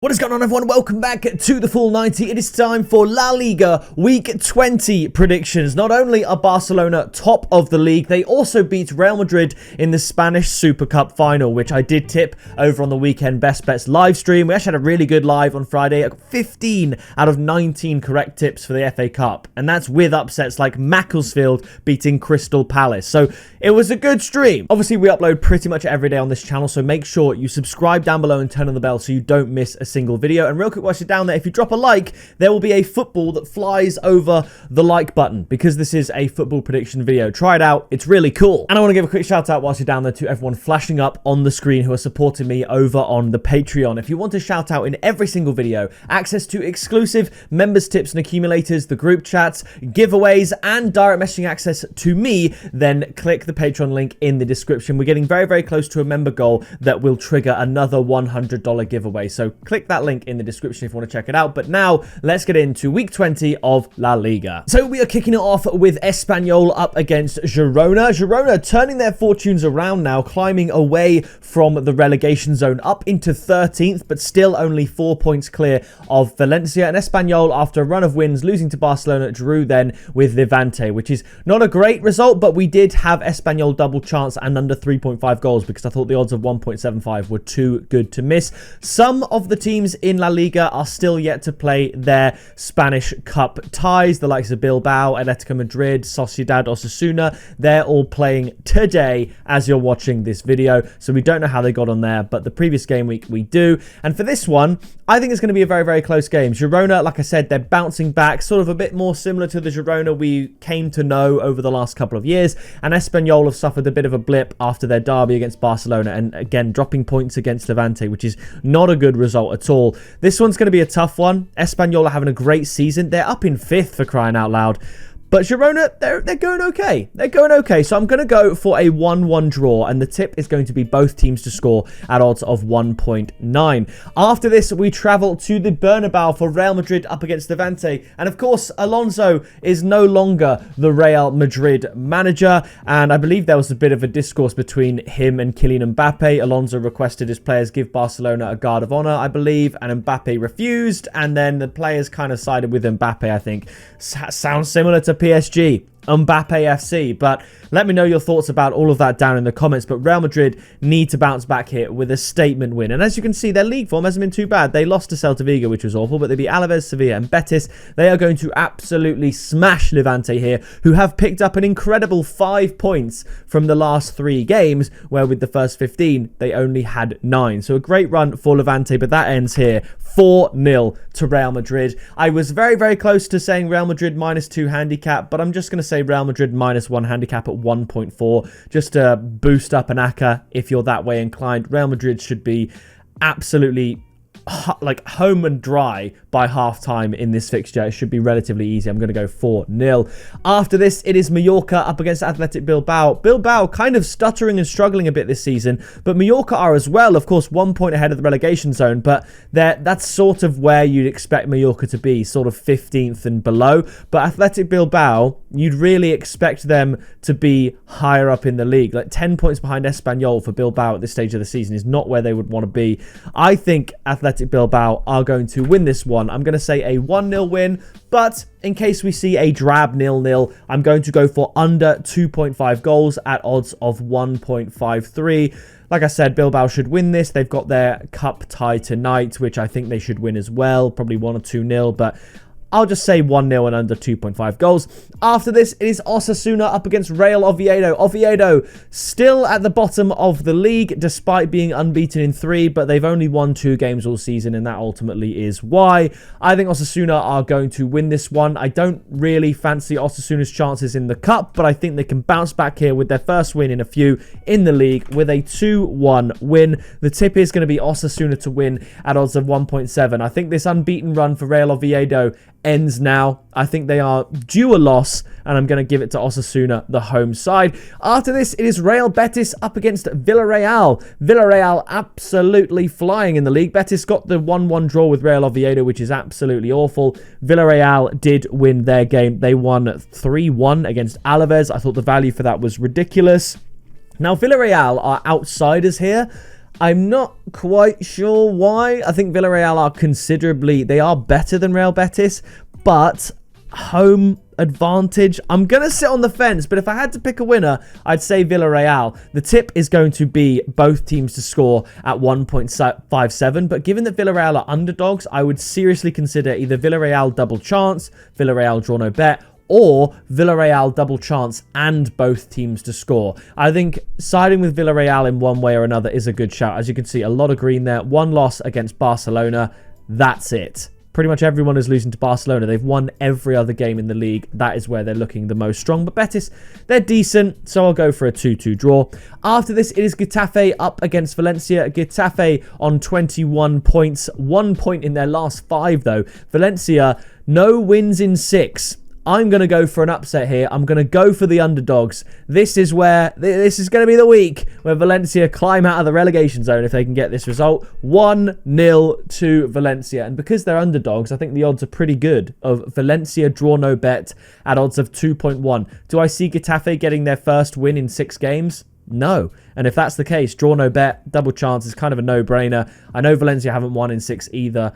What is going on, everyone? Welcome back to the Full 90. It is time for La Liga Week 20 predictions. Not only are Barcelona top of the league, they also beat Real Madrid in the Spanish Super Cup final, which I did tip over on the weekend Best Bets live stream. We actually had a really good live on Friday. I got 15 out of 19 correct tips for the FA Cup, and that's with upsets like Macclesfield beating Crystal Palace. So it was a good stream. Obviously, we upload pretty much every day on this channel, so make sure you subscribe down below and turn on the bell so you don't miss a single video. And real quick, whilst you're down there, if you drop a like, there will be a football that flies over the like button because this is a football prediction video. Try it out. It's really cool. And I want to give a quick shout out whilst you're down there to everyone flashing up on the screen who are supporting me over on the Patreon. If you want to shout out in every single video, access to exclusive members tips and accumulators, the group chats, giveaways, and direct messaging access to me, then click the Patreon link in the description. We're getting very, very close to a member goal that will trigger another $100 giveaway. So click that link in the description if you want to check it out. But now let's get into week 20 of La Liga. So we are kicking it off with Espanyol up against Girona. Girona turning their fortunes around now, climbing away from the relegation zone up into 13th, but still only 4 points clear of Valencia. And Espanyol, after a run of wins, losing to Barcelona, drew then with Levante, which is not a great result, but we did have Espanyol double chance and under 3.5 goals because I thought the odds of 1.75 were too good to miss. Some of the teams in La Liga are still yet to play their Spanish Cup ties. The likes of Bilbao, Atletico Madrid, Sociedad, Osasuna, they're all playing today as you're watching this video. So we don't know how they got on there, but the previous game week we do. And for this one, I think it's going to be a very, very close game. Girona, like I said, they're bouncing back, sort of a bit more similar to the Girona we came to know over the last couple of years. And Espanyol have suffered a bit of a blip after their derby against Barcelona, and again, dropping points against Levante, which is not a good result at all. This one's going to be a tough one. Espanyol are having a great season. They're up in 5th for crying out loud. But Girona, they're going okay. They're going okay. So I'm going to go for a 1-1 draw. And the tip is going to be both teams to score at odds of 1.9. After this, we travel to the Bernabeu for Real Madrid up against Levante. And of course, Alonso is no longer the Real Madrid manager. And I believe there was a bit of a discourse between him and Kylian Mbappe. Alonso requested his players give Barcelona a guard of honor, I believe. And Mbappe refused. And then the players kind of sided with Mbappe, I think. Sounds similar to PSG, Mbappe FC. But let me know your thoughts about all of that down in the comments. But Real Madrid need to bounce back here with a statement win. And as you can see, their league form hasn't been too bad. They lost to Seltoviggo, which was awful, but they beat Alaves, Sevilla and Bettis. They are going to absolutely smash Levante here, who have picked up an incredible 5 points from the last 3 games, where with the first 15, they only had 9. So a great run for Levante, but that ends here 4-0 to Real Madrid. I was very, very close to saying Real Madrid -2 handicap, but I'm just going to say Real Madrid -1 handicap at 1.4, just to boost up an ACCA if you're that way inclined. Real Madrid should be absolutely like home and dry by half-time in this fixture. It should be relatively easy. I'm going to go 4-0. After this, it is Mallorca up against Athletic Bilbao. Bilbao kind of stuttering and struggling a bit this season, but Mallorca are as well, of course, 1 point ahead of the relegation zone, but that's sort of where you'd expect Mallorca to be, sort of 15th and below. But Athletic Bilbao, you'd really expect them to be higher up in the league. Like 10 points behind Espanyol for Bilbao at this stage of the season is not where they would want to be. I think Athletic Bilbao are going to win this one. I'm going to say a 1-0 win, but in case we see a drab 0-0, I'm going to go for under 2.5 goals at odds of 1.53. Like I said, Bilbao should win this. They've got their cup tie tonight, which I think they should win as well. Probably 1 or 2-0, but I'll just say 1-0 and under 2.5 goals. After this, it is Osasuna up against Real Oviedo. Oviedo still at the bottom of the league, despite being unbeaten in 3, but they've only won 2 games all season, and that ultimately is why. I think Osasuna are going to win this one. I don't really fancy Osasuna's chances in the cup, but I think they can bounce back here with their first win in a few in the league with a 2-1 win. The tip is going to be Osasuna to win at odds of 1.7. I think this unbeaten run for Real Oviedo ends now. I think they are due a loss, and I'm going to give it to Osasuna, the home side. After this, it is Real Betis up against Villarreal. Villarreal absolutely flying in the league. Betis got the 1-1 draw with Real Oviedo, which is absolutely awful. Villarreal did win their game. They won 3-1 against Alaves. I thought the value for that was ridiculous. Now, Villarreal are outsiders here. I'm not quite sure why. I think Villarreal are they are better than Real Betis, but home advantage, I'm going to sit on the fence, but if I had to pick a winner, I'd say Villarreal. The tip is going to be both teams to score at 1.57, but given that Villarreal are underdogs, I would seriously consider either Villarreal double chance, Villarreal draw no bet, or Villarreal double chance and both teams to score. I think siding with Villarreal in one way or another is a good shout. As you can see, a lot of green there. One loss against Barcelona. That's it. Pretty much everyone is losing to Barcelona. They've won every other game in the league. That is where they're looking the most strong. But Betis, they're decent, so I'll go for a 2-2 draw. After this, it is Getafe up against Valencia. Getafe on 21 points. 1 point in their last 5, though. Valencia, no wins in 6. I'm going to go for an upset here. I'm going to go for the underdogs. This is going to be the week where Valencia climb out of the relegation zone if they can get this result. 1-0 to Valencia. And because they're underdogs, I think the odds are pretty good of Valencia draw no bet at odds of 2.1. Do I see Getafe getting their first win in 6 games? No. And if that's the case, draw no bet, double chance is kind of a no-brainer. I know Valencia haven't won in 6 either.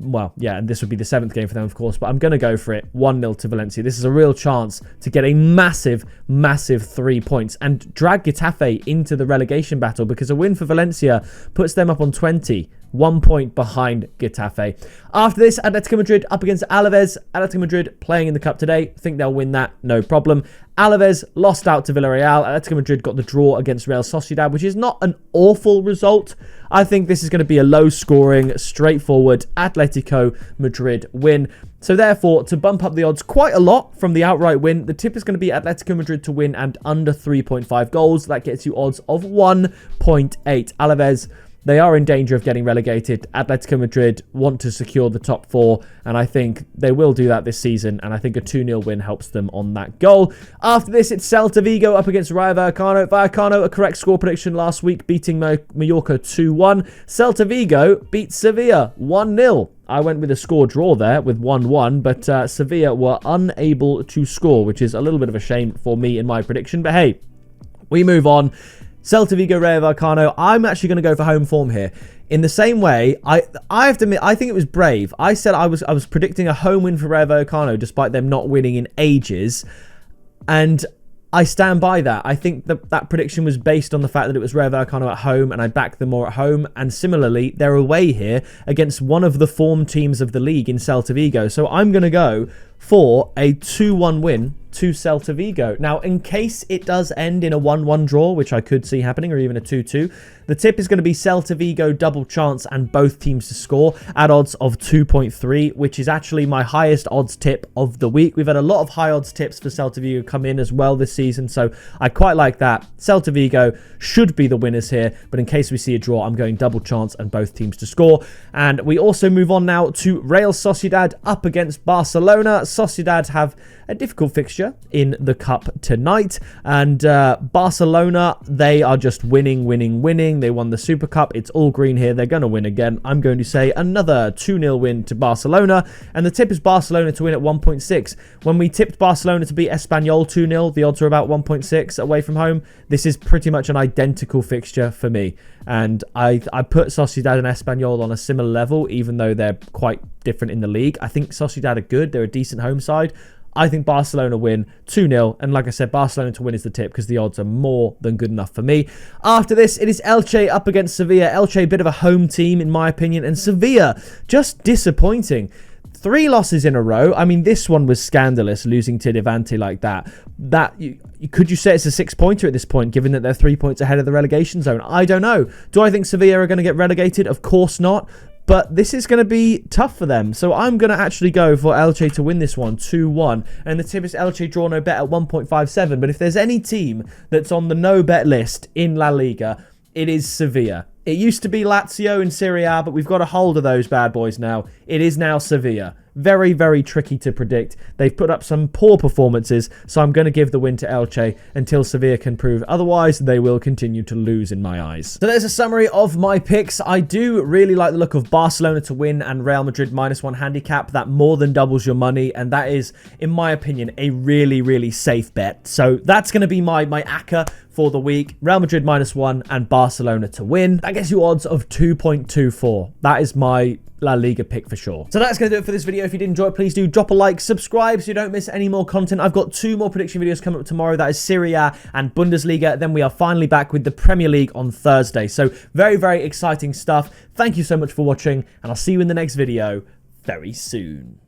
Well, yeah, and this would be the 7th game for them, of course, but I'm going to go for it. 1-0 to Valencia. This is a real chance to get a massive, massive 3 points and drag Getafe into the relegation battle, because a win for Valencia puts them up on 20. 1 point behind Getafe. After this, Atletico Madrid up against Alaves. Atletico Madrid playing in the cup today. Think they'll win that, no problem. Alaves lost out to Villarreal. Atletico Madrid got the draw against Real Sociedad, which is not an awful result. I think this is going to be a low-scoring, straightforward Atletico Madrid win. So therefore, to bump up the odds quite a lot from the outright win, the tip is going to be Atletico Madrid to win and under 3.5 goals. That gets you odds of 1.8. Alaves, they are in danger of getting relegated. Atletico Madrid want to secure the top 4, and I think they will do that this season, and I think a 2-0 win helps them on that goal. After this, it's Seltoviggo up against Rayo Vallecano. Vallecano, a correct score prediction last week, beating Mallorca 2-1. Seltoviggo beat Sevilla 1-0. I went with a score draw there with 1-1, but Sevilla were unable to score, which is a little bit of a shame for me in my prediction. But hey, we move on. Celta Rayo Vallecano. I'm actually going to go for home form here. In the same way, I have to admit, I think it was brave. I said I was predicting a home win for Rayo Vallecano despite them not winning in ages. And I stand by that. I think that prediction was based on the fact that it was Rayo Vallecano at home, and I backed them more at home. And similarly, they're away here against one of the form teams of the league in Celtoviggo. So I'm going to go for a 2-1 win to Celtoviggo. Now, in case it does end in a 1-1 draw, which I could see happening, or even a 2-2, the tip is going to be Celtoviggo double chance and both teams to score at odds of 2.3, which is actually my highest odds tip of the week. We've had a lot of high odds tips for Celtoviggo come in as well this season, so I quite like that. Celtoviggo should be the winners here, but in case we see a draw, I'm going double chance and both teams to score. And we also move on now to Real Sociedad up against Barcelona. Sociedad have a difficult fixture in the cup tonight, and Barcelona, they are just winning. They won the Super Cup. It's all green here. They're going to win again. I'm going to say another 2-0 win to Barcelona, and the tip is Barcelona to win at 1.6. When we tipped Barcelona to beat Espanyol 2-0, the odds are about 1.6 away from home. This is pretty much an identical fixture for me, and I put Sociedad and Espanyol on a similar level, even though they're quite different in the league. I think Sociedad are good. They're a decent home side. I think Barcelona win 2-0. And like I said, Barcelona to win is the tip because the odds are more than good enough for me. After this, it is Elche up against Sevilla. Elche, a bit of a home team in my opinion. And Sevilla, just disappointing. 3 losses in a row. I mean, this one was scandalous, losing to Levante like that. Could you say it's a 6-pointer at this point, given that they're 3 points ahead of the relegation zone? I don't know. Do I think Sevilla are going to get relegated? Of course not. But this is going to be tough for them. So I'm going to actually go for Elche to win this one 2-1. And the tip is Elche draw no bet at 1.57. But if there's any team that's on the no bet list in La Liga, it is Sevilla. It used to be Lazio in Serie A, but we've got a hold of those bad boys now. It is now Sevilla. very, very tricky to predict. They've put up some poor performances, so I'm going to give the win to Elche until Sevilla can prove otherwise. They will continue to lose in my eyes. So there's a summary of my picks. I do really like the look of Barcelona to win and Real Madrid -1 handicap. That more than doubles your money, and that is, in my opinion, a really, really safe bet. So that's going to be my ACCA for the week. Real Madrid -1 and Barcelona to win. That gets you odds of 2.24. That is my La Liga pick for sure. So that's going to do it for this video. If you did enjoy it, please do drop a like, subscribe so you don't miss any more content. I've got 2 more prediction videos coming up tomorrow. That is Serie A and Bundesliga. Then we are finally back with the Premier League on Thursday. So very, very exciting stuff. Thank you so much for watching, and I'll see you in the next video very soon.